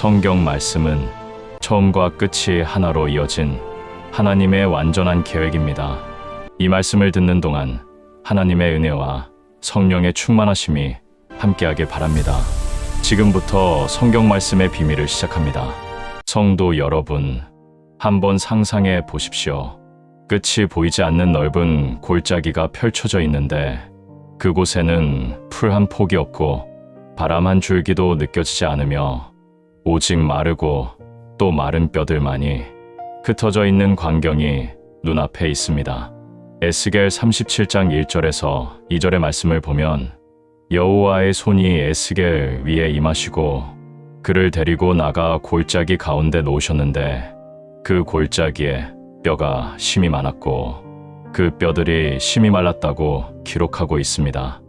성경 말씀은 처음과 끝이 하나로 이어진 하나님의 완전한 계획입니다. 이 말씀을 듣는 동안 하나님의 은혜와 성령의 충만하심이 함께하길 바랍니다. 지금부터 성경 말씀의 비밀을 시작합니다. 성도 여러분, 한번 상상해 보십시오. 끝이 보이지 않는 넓은 골짜기가 펼쳐져 있는데 그곳에는 풀 한 폭이 없고 바람 한 줄기도 느껴지지 않으며 오직 마르고 또 마른 뼈들만이 흩어져 있는 광경이 눈앞에 있습니다. 에스겔 37장 1절에서 2절의 말씀을 보면 여호와의 손이 에스겔 위에 임하시고 그를 데리고 나가 골짜기 가운데 놓으셨는데 그 골짜기에 뼈가 심이 많았고 그 뼈들이 심이 말랐다고 기록하고 있습니다.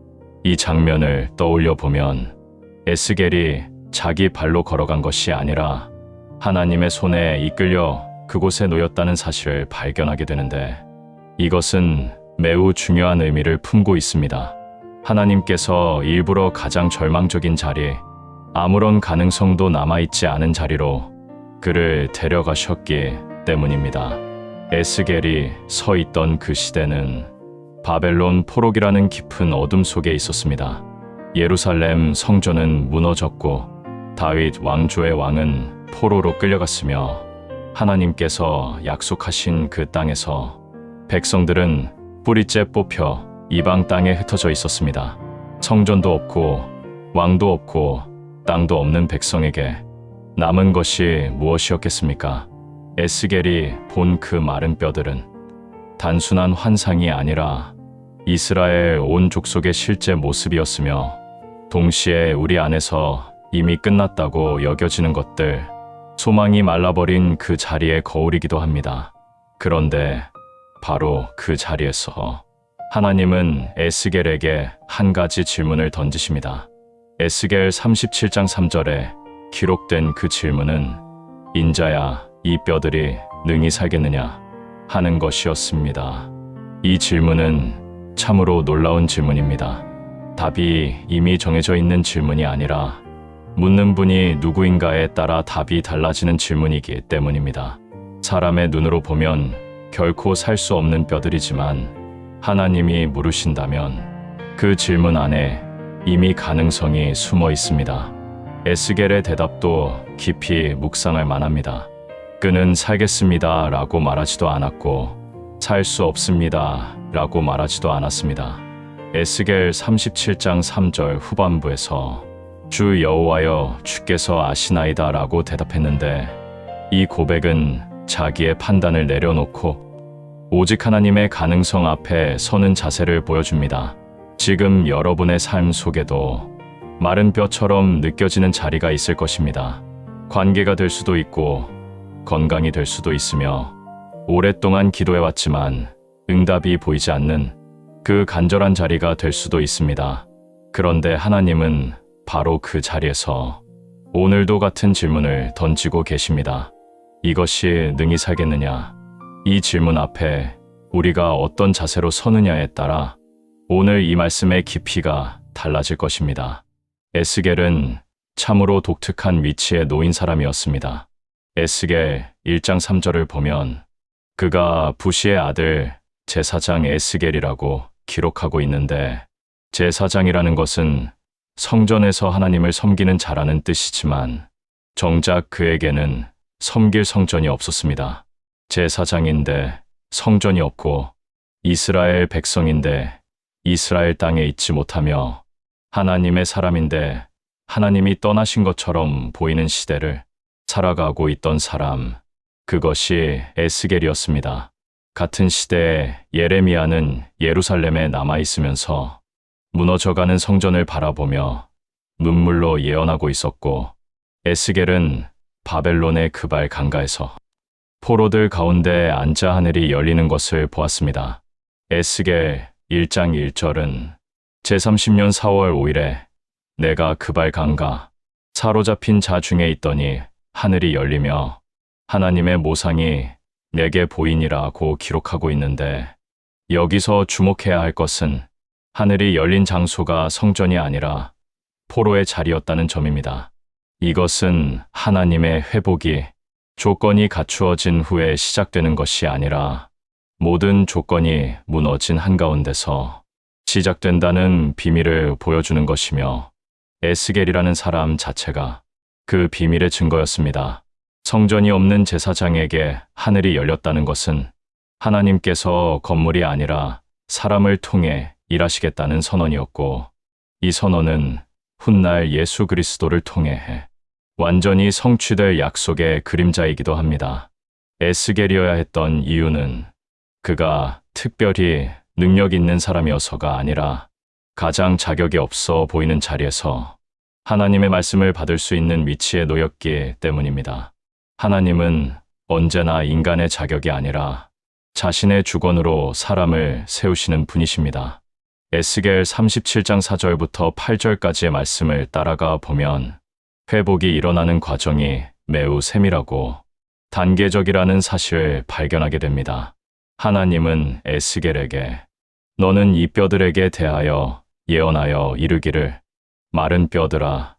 이 장면을 떠올려 보면 에스겔이 자기 발로 걸어간 것이 아니라 하나님의 손에 이끌려 그곳에 놓였다는 사실을 발견하게 되는데 이것은 매우 중요한 의미를 품고 있습니다. 하나님께서 일부러 가장 절망적인 자리, 아무런 가능성도 남아있지 않은 자리로 그를 데려가셨기 때문입니다. 에스겔이 서 있던 그 시대는 바벨론 포로기라는 깊은 어둠 속에 있었습니다. 예루살렘 성전은 무너졌고 다윗 왕조의 왕은 포로로 끌려갔으며 하나님께서 약속하신 그 땅에서 백성들은 뿌리째 뽑혀 이방 땅에 흩어져 있었습니다. 성전도 없고 왕도 없고 땅도 없는 백성에게 남은 것이 무엇이었겠습니까? 에스겔이 본 그 마른 뼈들은 단순한 환상이 아니라 이스라엘 온 족속의 실제 모습이었으며 동시에 우리 안에서 이미 끝났다고 여겨지는 것들, 소망이 말라버린 그 자리의 거울이기도 합니다. 그런데 바로 그 자리에서 하나님은 에스겔에게 한 가지 질문을 던지십니다. 에스겔 37장 3절에 기록된 그 질문은 인자야, 이 뼈들이 능히 살겠느냐 하는 것이었습니다. 이 질문은 참으로 놀라운 질문입니다. 답이 이미 정해져 있는 질문이 아니라 묻는 분이 누구인가에 따라 답이 달라지는 질문이기 때문입니다. 사람의 눈으로 보면 결코 살 수 없는 뼈들이지만 하나님이 물으신다면 그 질문 안에 이미 가능성이 숨어 있습니다. 에스겔의 대답도 깊이 묵상할 만합니다. 그는 살겠습니다 라고 말하지도 않았고 살 수 없습니다 라고 말하지도 않았습니다. 에스겔 37장 3절 후반부에서 주 여호와여 주께서 아시나이다 라고 대답했는데 이 고백은 자기의 판단을 내려놓고 오직 하나님의 가능성 앞에 서는 자세를 보여줍니다. 지금 여러분의 삶 속에도 마른 뼈처럼 느껴지는 자리가 있을 것입니다. 관계가 될 수도 있고 건강이 될 수도 있으며 오랫동안 기도해왔지만 응답이 보이지 않는 그 간절한 자리가 될 수도 있습니다. 그런데 하나님은 바로 그 자리에서 오늘도 같은 질문을 던지고 계십니다. 이것이 능히 살겠느냐? 이 질문 앞에 우리가 어떤 자세로 서느냐에 따라 오늘 이 말씀의 깊이가 달라질 것입니다. 에스겔은 참으로 독특한 위치에 놓인 사람이었습니다. 에스겔 1장 3절을 보면 그가 부시의 아들 제사장 에스겔이라고 기록하고 있는데 제사장이라는 것은 성전에서 하나님을 섬기는 자라는 뜻이지만 정작 그에게는 섬길 성전이 없었습니다. 제사장인데 성전이 없고 이스라엘 백성인데 이스라엘 땅에 있지 못하며 하나님의 사람인데 하나님이 떠나신 것처럼 보이는 시대를 살아가고 있던 사람, 그것이 에스겔이었습니다. 같은 시대에 예레미야는 예루살렘에 남아있으면서 무너져가는 성전을 바라보며 눈물로 예언하고 있었고 에스겔은 바벨론의 그발 강가에서 포로들 가운데 앉아 하늘이 열리는 것을 보았습니다. 에스겔 1장 1절은 제30년 4월 5일에 내가 그발 강가 사로잡힌 자 중에 있더니 하늘이 열리며 하나님의 모상이 내게 보이니라고 기록하고 있는데 여기서 주목해야 할 것은 하늘이 열린 장소가 성전이 아니라 포로의 자리였다는 점입니다. 이것은 하나님의 회복이 조건이 갖추어진 후에 시작되는 것이 아니라 모든 조건이 무너진 한가운데서 시작된다는 비밀을 보여주는 것이며 에스겔이라는 사람 자체가 그 비밀의 증거였습니다. 성전이 없는 제사장에게 하늘이 열렸다는 것은 하나님께서 건물이 아니라 사람을 통해 일하시겠다는 선언이었고, 이 선언은 훗날 예수 그리스도를 통해 완전히 성취될 약속의 그림자이기도 합니다. 에스겔이어야 했던 이유는 그가 특별히 능력 있는 사람이어서가 아니라 가장 자격이 없어 보이는 자리에서 하나님의 말씀을 받을 수 있는 위치에 놓였기 때문입니다. 하나님은 언제나 인간의 자격이 아니라 자신의 주권으로 사람을 세우시는 분이십니다. 에스겔 37장 4절부터 8절까지의 말씀을 따라가 보면 회복이 일어나는 과정이 매우 세밀하고 단계적이라는 사실을 발견하게 됩니다. 하나님은 에스겔에게 너는 이 뼈들에게 대하여 예언하여 이르기를 마른 뼈들아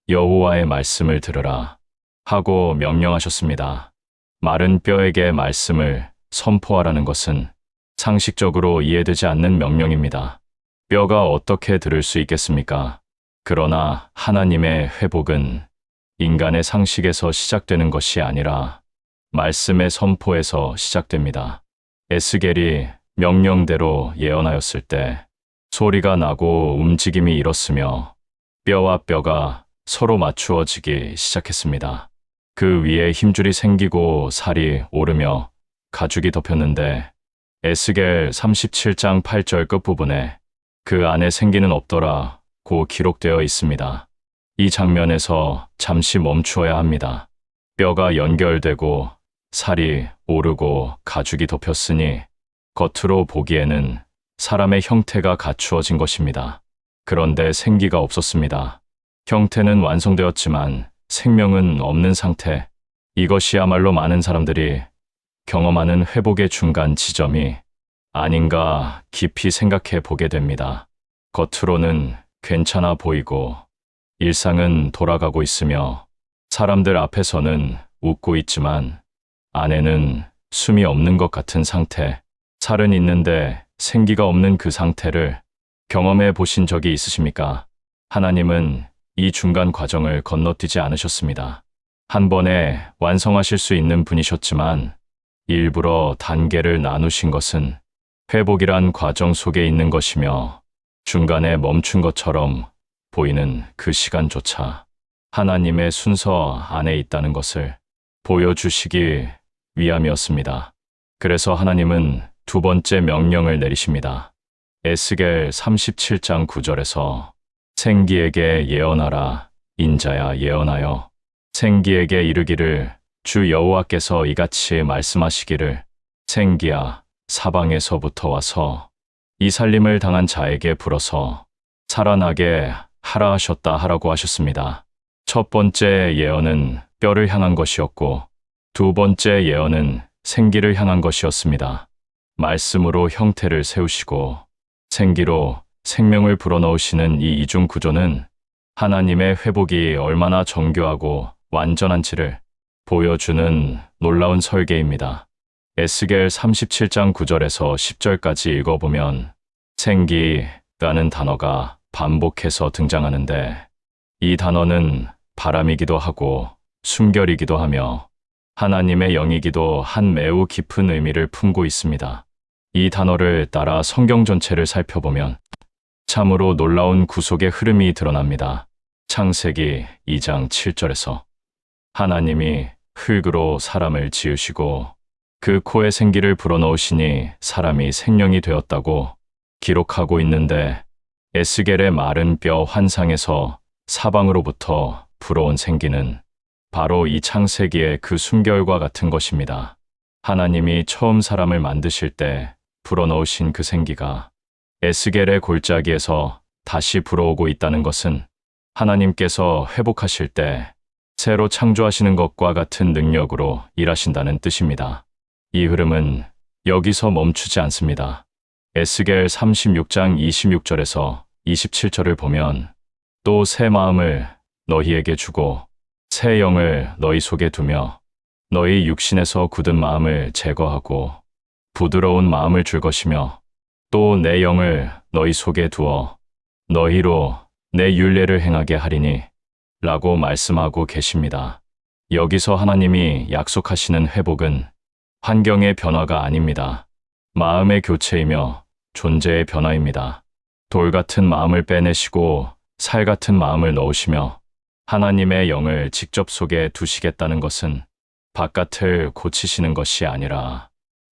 여호와의 말씀을 들으라 하고 명령하셨습니다. 마른 뼈에게 말씀을 선포하라는 것은 상식적으로 이해되지 않는 명령입니다. 뼈가 어떻게 들을 수 있겠습니까? 그러나 하나님의 회복은 인간의 상식에서 시작되는 것이 아니라 말씀의 선포에서 시작됩니다. 에스겔이 명령대로 예언하였을 때 소리가 나고 움직임이 일었으며 뼈와 뼈가 서로 맞추어지기 시작했습니다. 그 위에 힘줄이 생기고 살이 오르며 가죽이 덮였는데 에스겔 37장 8절 끝부분에 그 안에 생기는 없더라고 기록되어 있습니다. 이 장면에서 잠시 멈추어야 합니다. 뼈가 연결되고 살이 오르고 가죽이 덮였으니 겉으로 보기에는 사람의 형태가 갖추어진 것입니다. 그런데 생기가 없었습니다. 형태는 완성되었지만 생명은 없는 상태. 이것이야말로 많은 사람들이 경험하는 회복의 중간 지점이 아닌가 깊이 생각해 보게 됩니다. 겉으로는 괜찮아 보이고 일상은 돌아가고 있으며 사람들 앞에서는 웃고 있지만 안에는 숨이 없는 것 같은 상태. 살은 있는데 생기가 없는 그 상태를 경험해 보신 적이 있으십니까? 하나님은 이 중간 과정을 건너뛰지 않으셨습니다. 한 번에 완성하실 수 있는 분이셨지만 일부러 단계를 나누신 것은 회복이란 과정 속에 있는 것이며 중간에 멈춘 것처럼 보이는 그 시간조차 하나님의 순서 안에 있다는 것을 보여주시기 위함이었습니다. 그래서 하나님은 두 번째 명령을 내리십니다. 에스겔 37장 9절에서 생기에게 예언하라 인자야 예언하여 생기에게 이르기를 주 여호와께서 이같이 말씀하시기를 생기야 사방에서부터 와서 이 살림을 당한 자에게 불어서 살아나게 하라 하셨다 하라고 하셨습니다. 첫 번째 예언은 뼈를 향한 것이었고 두 번째 예언은 생기를 향한 것이었습니다. 말씀으로 형태를 세우시고 생기로 생명을 불어넣으시는 이 이중 구조는 하나님의 회복이 얼마나 정교하고 완전한지를 보여주는 놀라운 설계입니다. 에스겔 37장 9절에서 10절까지 읽어보면 생기라는 단어가 반복해서 등장하는데 이 단어는 바람이기도 하고 숨결이기도 하며 하나님의 영이기도 한 매우 깊은 의미를 품고 있습니다. 이 단어를 따라 성경 전체를 살펴보면 참으로 놀라운 구속의 흐름이 드러납니다. 창세기 2장 7절에서 하나님이 흙으로 사람을 지으시고 그 코에 생기를 불어넣으시니 사람이 생명이 되었다고 기록하고 있는데 에스겔의 마른 뼈 환상에서 사방으로부터 불어온 생기는 바로 이 창세기의 그 숨결과 같은 것입니다. 하나님이 처음 사람을 만드실 때 불어넣으신 그 생기가 에스겔의 골짜기에서 다시 불어오고 있다는 것은 하나님께서 회복하실 때 새로 창조하시는 것과 같은 능력으로 일하신다는 뜻입니다. 이 흐름은 여기서 멈추지 않습니다. 에스겔 36장 26절에서 27절을 보면 또 새 마음을 너희에게 주고 새 영을 너희 속에 두며 너희 육신에서 굳은 마음을 제거하고 부드러운 마음을 줄 것이며 또 내 영을 너희 속에 두어 너희로 내 율례를 행하게 하리니 라고 말씀하고 계십니다. 여기서 하나님이 약속하시는 회복은 환경의 변화가 아닙니다. 마음의 교체이며 존재의 변화입니다. 돌 같은 마음을 빼내시고 살 같은 마음을 넣으시며 하나님의 영을 직접 속에 두시겠다는 것은 바깥을 고치시는 것이 아니라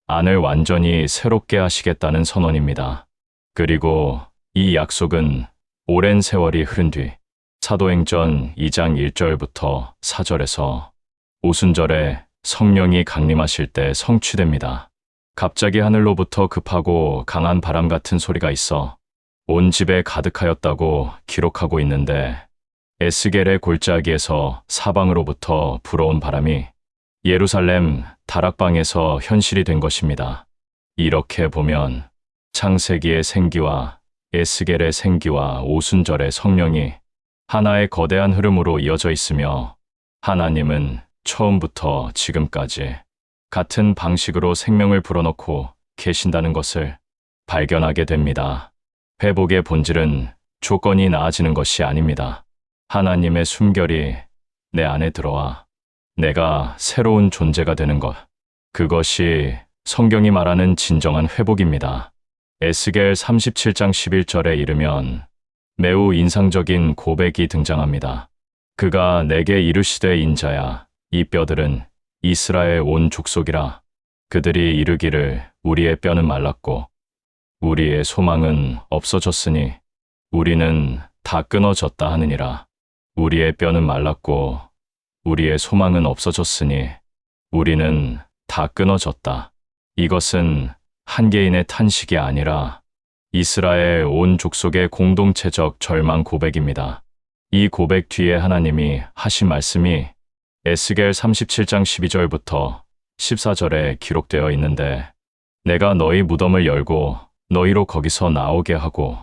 안을 완전히 새롭게 하시겠다는 선언입니다. 그리고 이 약속은 오랜 세월이 흐른 뒤 사도행전 2장 1절부터 4절에서 오순절에 성령이 강림하실 때 성취됩니다. 갑자기 하늘로부터 급하고 강한 바람 같은 소리가 있어 온 집에 가득하였다고 기록하고 있는데 에스겔의 골짜기에서 사방으로부터 불어온 바람이 예루살렘 다락방에서 현실이 된 것입니다. 이렇게 보면 창세기의 생기와 에스겔의 생기와 오순절의 성령이 하나의 거대한 흐름으로 이어져 있으며 하나님은 처음부터 지금까지 같은 방식으로 생명을 불어넣고 계신다는 것을 발견하게 됩니다. 회복의 본질은 조건이 나아지는 것이 아닙니다. 하나님의 숨결이 내 안에 들어와 내가 새로운 존재가 되는 것. 그것이 성경이 말하는 진정한 회복입니다. 에스겔 37장 11절에 이르면 매우 인상적인 고백이 등장합니다. 그가 내게 이르시되 인자야, 이 뼈들은 이스라엘 온 족속이라. 그들이 이르기를 우리의 뼈는 말랐고 우리의 소망은 없어졌으니 우리는 다 끊어졌다 하느니라. 우리의 뼈는 말랐고 우리의 소망은 없어졌으니 우리는 다 끊어졌다. 이것은 한 개인의 탄식이 아니라 이스라엘 온 족속의 공동체적 절망 고백입니다. 이 고백 뒤에 하나님이 하신 말씀이 에스겔 37장 12절부터 14절에 기록되어 있는데 내가 너희 무덤을 열고 너희로 거기서 나오게 하고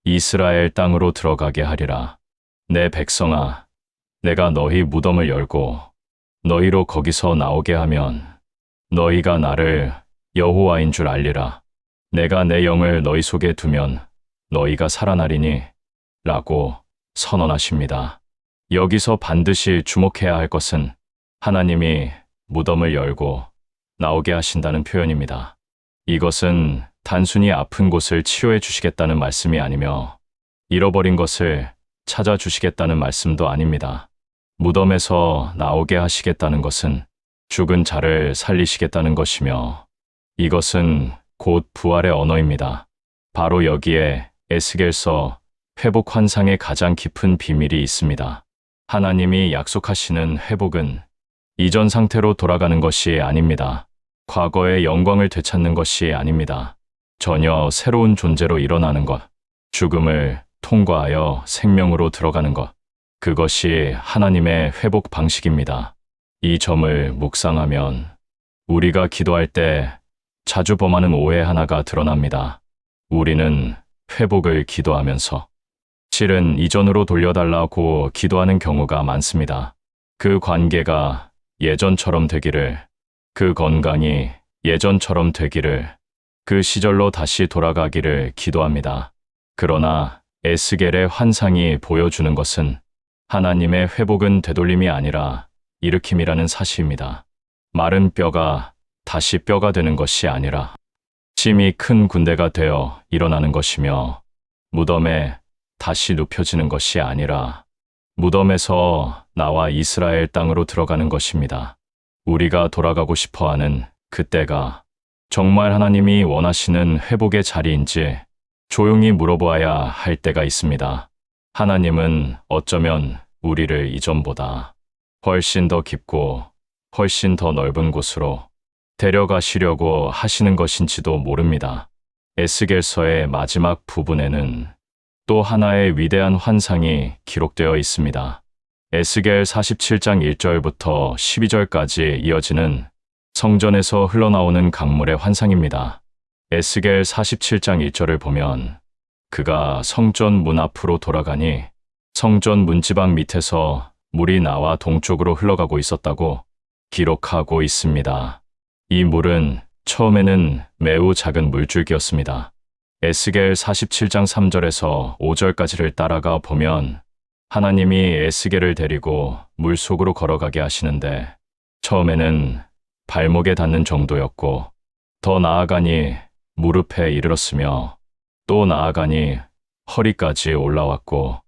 이스라엘 땅으로 들어가게 하리라. 내 백성아, 내가 너희 무덤을 열고 너희로 거기서 나오게 하면 너희가 나를 여호와인 줄 알리라. 내가 내 영을 너희 속에 두면 너희가 살아나리니 라고 선언하십니다. 여기서 반드시 주목해야 할 것은 하나님이 무덤을 열고 나오게 하신다는 표현입니다. 이것은 단순히 아픈 곳을 치료해 주시겠다는 말씀이 아니며 잃어버린 것을 찾아주시겠다는 말씀도 아닙니다. 무덤에서 나오게 하시겠다는 것은 죽은 자를 살리시겠다는 것이며 이것은 곧 부활의 언어입니다. 바로 여기에 에스겔서 회복 환상의 가장 깊은 비밀이 있습니다. 하나님이 약속하시는 회복은 이전 상태로 돌아가는 것이 아닙니다. 과거의 영광을 되찾는 것이 아닙니다. 전혀 새로운 존재로 일어나는 것, 죽음을 통과하여 생명으로 들어가는 것, 그것이 하나님의 회복 방식입니다. 이 점을 묵상하면 우리가 기도할 때 자주 범하는 오해 하나가 드러납니다. 우리는 회복을 기도하면서 실은 이전으로 돌려달라고 기도하는 경우가 많습니다. 그 관계가 예전처럼 되기를, 그 건강이 예전처럼 되기를, 그 시절로 다시 돌아가기를 기도합니다. 그러나 에스겔의 환상이 보여주는 것은 하나님의 회복은 되돌림이 아니라 일으킴이라는 사실입니다. 마른 뼈가 다시 뼈가 되는 것이 아니라 힘이 큰 군대가 되어 일어나는 것이며 무덤에 다시 눕혀지는 것이 아니라 무덤에서 나와 이스라엘 땅으로 들어가는 것입니다. 우리가 돌아가고 싶어하는 그때가 정말 하나님이 원하시는 회복의 자리인지 조용히 물어보아야 할 때가 있습니다. 하나님은 어쩌면 우리를 이전보다 훨씬 더 깊고 훨씬 더 넓은 곳으로 데려가시려고 하시는 것인지도 모릅니다. 에스겔서의 마지막 부분에는 또 하나의 위대한 환상이 기록되어 있습니다. 에스겔 47장 1절부터 12절까지 이어지는 성전에서 흘러나오는 강물의 환상입니다. 에스겔 47장 1절을 보면 그가 성전 문 앞으로 돌아가니 성전 문지방 밑에서 물이 나와 동쪽으로 흘러가고 있었다고 기록하고 있습니다. 이 물은 처음에는 매우 작은 물줄기였습니다. 에스겔 47장 3절에서 5절까지를 따라가 보면 하나님이 에스겔을 데리고 물 속으로 걸어가게 하시는데 처음에는 발목에 닿는 정도였고 더 나아가니 무릎에 이르렀으며 또 나아가니 허리까지 올라왔고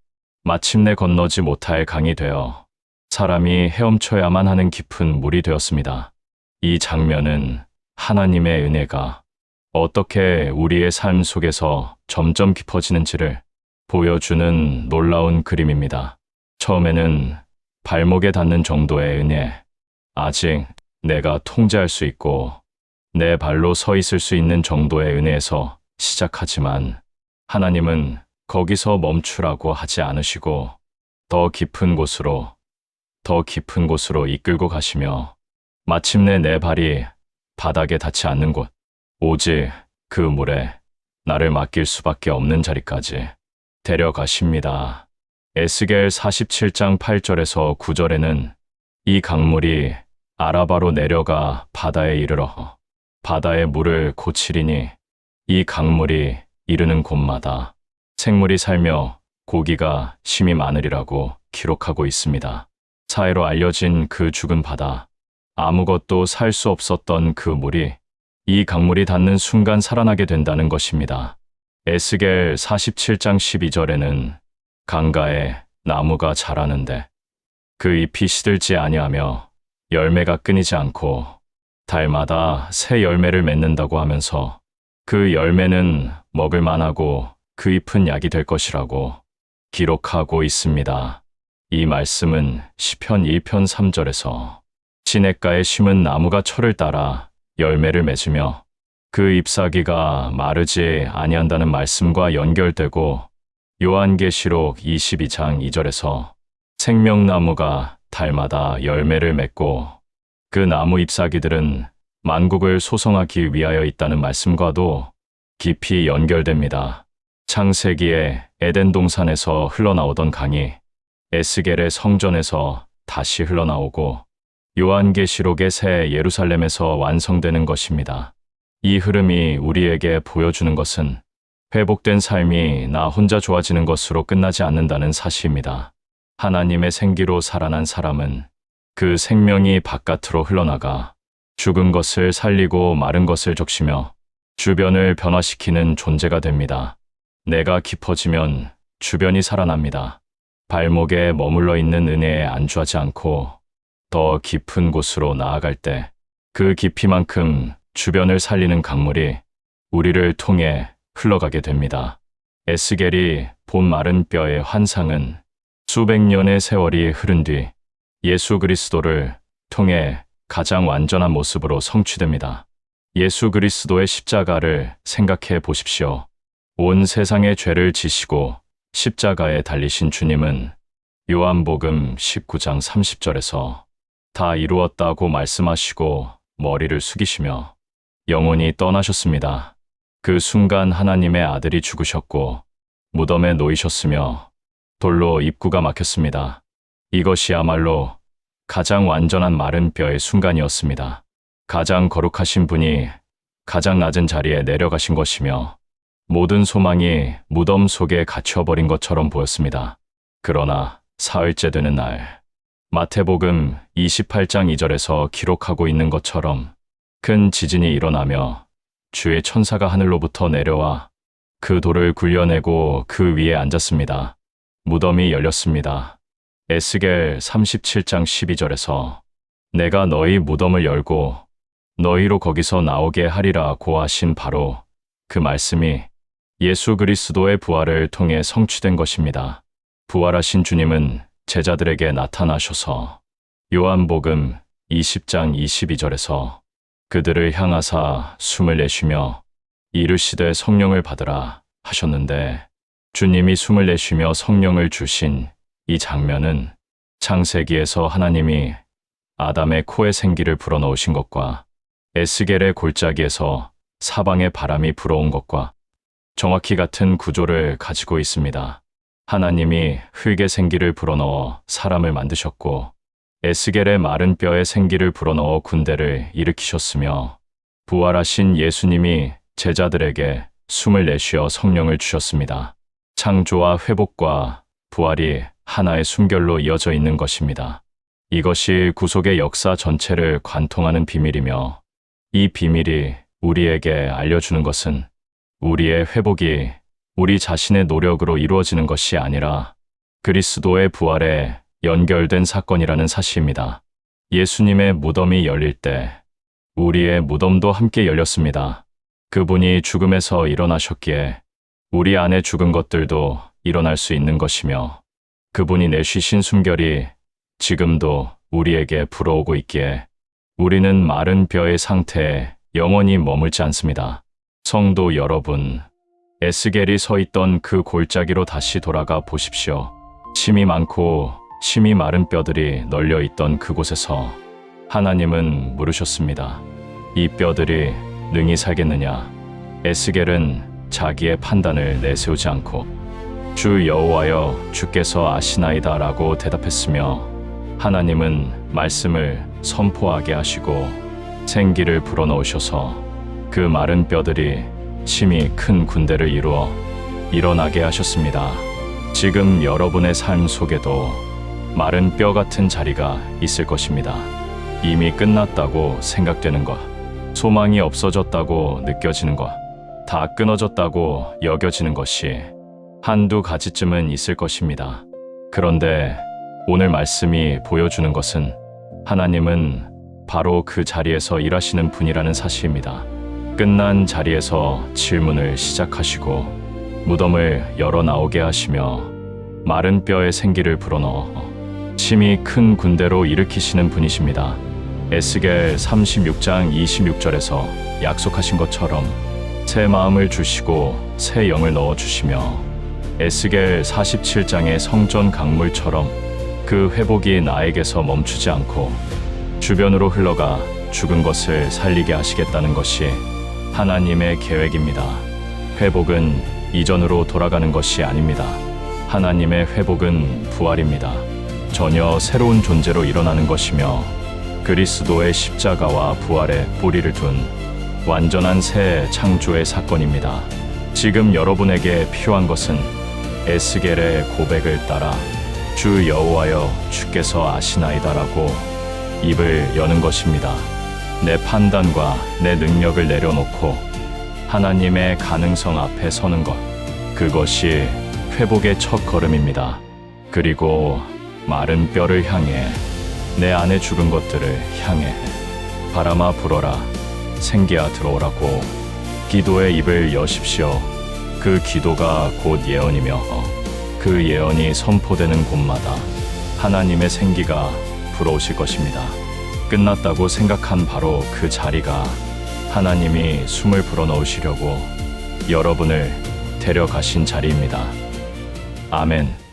마침내 건너지 못할 강이 되어 사람이 헤엄쳐야만 하는 깊은 물이 되었습니다. 이 장면은 하나님의 은혜가 어떻게 우리의 삶 속에서 점점 깊어지는지를 보여주는 놀라운 그림입니다. 처음에는 발목에 닿는 정도의 은혜, 아직 내가 통제할 수 있고 내 발로 서 있을 수 있는 정도의 은혜에서 시작하지만 하나님은 거기서 멈추라고 하지 않으시고 더 깊은 곳으로 이끌고 가시며 마침내 내 발이 바닥에 닿지 않는 곳, 오직 그 물에 나를 맡길 수밖에 없는 자리까지 데려가십니다. 에스겔 47장 8절에서 9절에는 이 강물이 아라바로 내려가 바다에 이르러 바다의 물을 고치리니 이 강물이 이르는 곳마다 생물이 살며 고기가 심이 많으리라고 기록하고 있습니다. 사해로 알려진 그 죽은 바다, 아무것도 살 수 없었던 그 물이 이 강물이 닿는 순간 살아나게 된다는 것입니다. 에스겔 47장 12절에는 강가에 나무가 자라는데 그 잎이 시들지 아니하며 열매가 끊이지 않고 달마다 새 열매를 맺는다고 하면서 그 열매는 먹을 만하고 그 잎은 약이 될 것이라고 기록하고 있습니다. 이 말씀은 시편 1편 3절에서 시냇가에 심은 나무가 철을 따라 열매를 맺으며 그 잎사귀가 마르지 아니한다는 말씀과 연결되고 요한계시록 22장 2절에서 생명나무가 달마다 열매를 맺고 그 나무 잎사귀들은 만국을 소성하기 위하여 있다는 말씀과도 깊이 연결됩니다. 창세기의 에덴 동산에서 흘러나오던 강이 에스겔의 성전에서 다시 흘러나오고 요한계시록의 새 예루살렘에서 완성되는 것입니다. 이 흐름이 우리에게 보여주는 것은 회복된 삶이 나 혼자 좋아지는 것으로 끝나지 않는다는 사실입니다. 하나님의 생기로 살아난 사람은 그 생명이 바깥으로 흘러나가 죽은 것을 살리고 마른 것을 적시며 주변을 변화시키는 존재가 됩니다. 내가 깊어지면 주변이 살아납니다. 발목에 머물러 있는 은혜에 안주하지 않고 더 깊은 곳으로 나아갈 때 그 깊이만큼 주변을 살리는 강물이 우리를 통해 흘러가게 됩니다. 에스겔이 본 마른 뼈의 환상은 수백 년의 세월이 흐른 뒤 예수 그리스도를 통해 가장 완전한 모습으로 성취됩니다. 예수 그리스도의 십자가를 생각해 보십시오. 온 세상의 죄를 지시고 십자가에 달리신 주님은 요한복음 19장 30절에서 다 이루었다고 말씀하시고 머리를 숙이시며 영원히 떠나셨습니다. 그 순간 하나님의 아들이 죽으셨고 무덤에 놓이셨으며 돌로 입구가 막혔습니다. 이것이야말로 가장 완전한 마른 뼈의 순간이었습니다. 가장 거룩하신 분이 가장 낮은 자리에 내려가신 것이며 모든 소망이 무덤 속에 갇혀버린 것처럼 보였습니다. 그러나 사흘째 되는 날, 마태복음 28장 2절에서 기록하고 있는 것처럼 큰 지진이 일어나며 주의 천사가 하늘로부터 내려와 그 돌을 굴려내고 그 위에 앉았습니다. 무덤이 열렸습니다. 에스겔 37장 12절에서 내가 너희 무덤을 열고 너희로 거기서 나오게 하리라고 하신 바로 그 말씀이 예수 그리스도의 부활을 통해 성취된 것입니다. 부활하신 주님은 제자들에게 나타나셔서 요한복음 20장 22절에서 그들을 향하사 숨을 내쉬며 이르시되 성령을 받으라 하셨는데 주님이 숨을 내쉬며 성령을 주신 이 장면은 창세기에서 하나님이 아담의 코에 생기를 불어넣으신 것과 에스겔의 골짜기에서 사방에 바람이 불어온 것과 정확히 같은 구조를 가지고 있습니다. 하나님이 흙에 생기를 불어넣어 사람을 만드셨고 에스겔의 마른 뼈에 생기를 불어넣어 군대를 일으키셨으며 부활하신 예수님이 제자들에게 숨을 내쉬어 성령을 주셨습니다. 창조와 회복과 부활이 하나의 숨결로 이어져 있는 것입니다. 이것이 구속의 역사 전체를 관통하는 비밀이며 이 비밀이 우리에게 알려주는 것은 우리의 회복이 우리 자신의 노력으로 이루어지는 것이 아니라 그리스도의 부활에 연결된 사건이라는 사실입니다. 예수님의 무덤이 열릴 때 우리의 무덤도 함께 열렸습니다. 그분이 죽음에서 일어나셨기에 우리 안에 죽은 것들도 일어날 수 있는 것이며 그분이 내쉬신 숨결이 지금도 우리에게 불어오고 있기에 우리는 마른 뼈의 상태에 영원히 머물지 않습니다. 성도 여러분, 에스겔이 서 있던 그 골짜기로 다시 돌아가 보십시오. 침이 많고 심이 마른 뼈들이 널려 있던 그곳에서 하나님은 물으셨습니다. 이 뼈들이 능히 살겠느냐? 에스겔은 자기의 판단을 내세우지 않고 주 여호와여 주께서 아시나이다 라고 대답했으며 하나님은 말씀을 선포하게 하시고 생기를 불어넣으셔서 그 마른 뼈들이 심히 큰 군대를 이루어 일어나게 하셨습니다. 지금 여러분의 삶 속에도 마른 뼈 같은 자리가 있을 것입니다. 이미 끝났다고 생각되는 것, 소망이 없어졌다고 느껴지는 것, 다 끊어졌다고 여겨지는 것이 한두 가지쯤은 있을 것입니다. 그런데 오늘 말씀이 보여주는 것은 하나님은 바로 그 자리에서 일하시는 분이라는 사실입니다. 끝난 자리에서 질문을 시작하시고 무덤을 열어 나오게 하시며 마른 뼈에 생기를 불어넣어 심히 큰 군대로 일으키시는 분이십니다. 에스겔 36장 26절에서 약속하신 것처럼 새 마음을 주시고 새 영을 넣어주시며 에스겔 47장의 성전 강물처럼 그 회복이 나에게서 멈추지 않고 주변으로 흘러가 죽은 것을 살리게 하시겠다는 것이 하나님의 계획입니다. 회복은 이전으로 돌아가는 것이 아닙니다. 하나님의 회복은 부활입니다. 전혀 새로운 존재로 일어나는 것이며 그리스도의 십자가와 부활에 뿌리를 둔 완전한 새 창조의 사건입니다. 지금 여러분에게 필요한 것은 에스겔의 고백을 따라 주 여호와여 주께서 아시나이다라고 입을 여는 것입니다. 내 판단과 내 능력을 내려놓고 하나님의 가능성 앞에 서는 것, 그것이 회복의 첫 걸음입니다. 그리고 마른 뼈를 향해 내 안에 죽은 것들을 향해 바람아 불어라 생기야 들어오라고 기도의 입을 여십시오. 그 기도가 곧 예언이며 그 예언이 선포되는 곳마다 하나님의 생기가 불어오실 것입니다. 끝났다고 생각한 바로 그 자리가 하나님이 숨을 불어넣으시려고 여러분을 데려가신 자리입니다. 아멘.